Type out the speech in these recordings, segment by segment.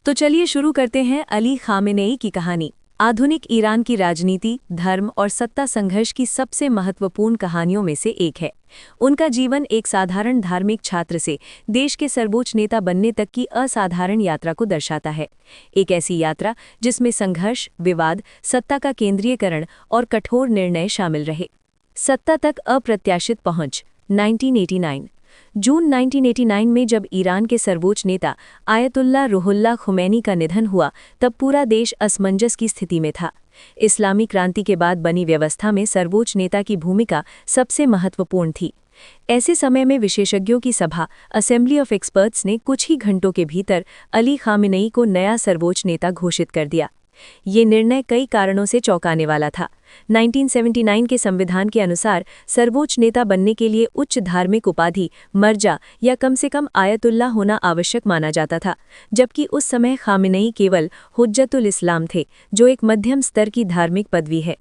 तो चलिए शुरू करते हैं अली खामेनेई की कहानी। आधुनिक ईरान की राजनीति, धर्म और सत्ता संघर्ष की सबसे महत्वपूर्ण कहानियों में से एक है। उनका जीवन एक साधारण धार्मिक छात्र से देश के सर्वोच्च नेता बनने तक की असाधारण यात्रा को दर्शाता है। एक ऐसी यात्रा जिसमें संघर्ष, विवाद, सत्ता का केंद्रीयकरण और कठोर निर्णय शामिल रहे। सत्ता तक अप्रत्याशित पहुंच। 1989 जून 1989 में जब ईरान के सर्वोच्च नेता आयतुल्ला रुहुल्ला खुमैनी का निधन हुआ, तब पूरा देश असमंजस की स्थिति में था। इस्लामी क्रांति के बाद बनी व्यवस्था में सर्वोच्च नेता की भूमिका सबसे महत्वपूर्ण थी। ऐसे समय में विशेषज्ञों की सभा असेंबली ऑफ एक्सपर्ट्स ने कुछ ही घंटों के भीतर अली खामेनेई को नया सर्वोच्च नेता घोषित कर दिया। ये निर्णय कई कारणों से चौंकाने वाला था। 1979 के संविधान के अनुसार सर्वोच्च नेता बनने के लिए उच्च धार्मिक उपाधि मर्जा या कम से कम आयतुल्ला होना आवश्यक माना जाता था, जबकि उस समय खामेनेई केवल हुज्जतुल इस्लाम थे, जो एक मध्यम स्तर की धार्मिक पदवी है।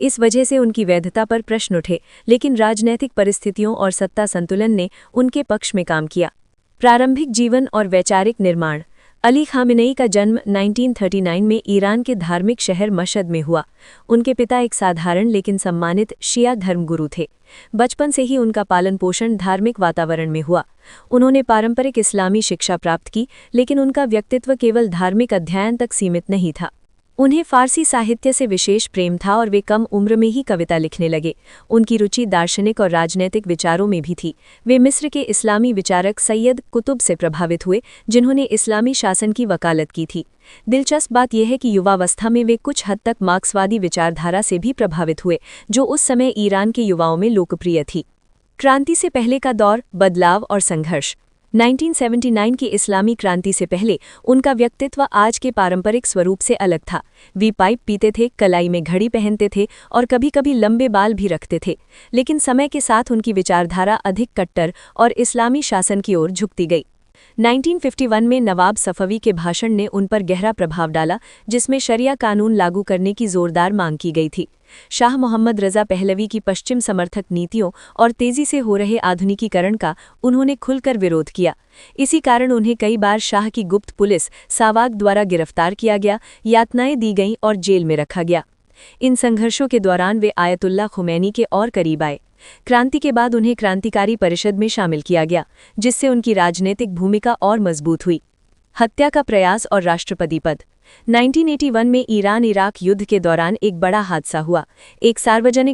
इस वजह से उनकी वैधता पर प्रश्न उठे, लेकिन राजनैतिक परिस्थितियों और सत्ता संतुलन ने उनके पक्ष में काम किया। प्रारंभिक जीवन और वैचारिक निर्माण। अली खामेनेई का जन्म 1939 में ईरान के धार्मिक शहर मशहद में हुआ। उनके पिता एक साधारण लेकिन सम्मानित शिया धर्मगुरु थे। बचपन से ही उनका पालन पोषण धार्मिक वातावरण में हुआ। उन्होंने पारंपरिक इस्लामी शिक्षा प्राप्त की, लेकिन उनका व्यक्तित्व केवल धार्मिक अध्ययन तक सीमित नहीं था। उन्हें फारसी साहित्य से विशेष प्रेम था और वे कम उम्र में ही कविता लिखने लगे। उनकी रुचि दार्शनिक और राजनैतिक विचारों में भी थी। वे मिस्र के इस्लामी विचारक सैयद कुतुब से प्रभावित हुए, जिन्होंने इस्लामी शासन की वकालत की थी। दिलचस्प बात यह है कि युवावस्था में वे कुछ हद तक मार्क्सवादी विचारधारा से भी प्रभावित हुए, जो उस समय ईरान के युवाओं में लोकप्रिय थी। क्रांति से पहले का दौर, बदलाव और संघर्ष। 1979 की इस्लामी क्रांति से पहले उनका व्यक्तित्व आज के पारंपरिक स्वरूप से अलग था। वे पाइप पीते थे, कलाई में घड़ी पहनते थे और कभी-कभी लंबे बाल भी रखते थे। लेकिन समय के साथ उनकी विचारधारा अधिक कट्टर और इस्लामी शासन की ओर झुकती गई। 1951 में नवाब सफवी के भाषण ने उन पर गहरा प्रभाव डाला, जिसमें शरिया कानून लागू करने की जोरदार मांग की गई थी। शाह मोहम्मद रजा पहलवी की पश्चिम समर्थक नीतियों और तेजी से हो रहे आधुनिकीकरण का उन्होंने खुलकर विरोध किया। इसी कारण उन्हें कई बार शाह की गुप्त पुलिस सावाक द्वारा गिरफ्तार किया गया, यातनाएं दी गईं और जेल में रखा गया। इन संघर्षों के दौरान वे आयतुल्ला खुमैनी के और करीब आए। क्रांति के बाद उन्हें क्रांतिकारी परिषद में शामिल किया गया, जिससे उनकी राजनीतिक भूमिका और मजबूत हुई। हत्या का प्रयास और राष्ट्रपति पद। 1981 में ईरान इराक युद्ध के दौरान एक बड़ा हादसा हुआ। एक सार्वजनिक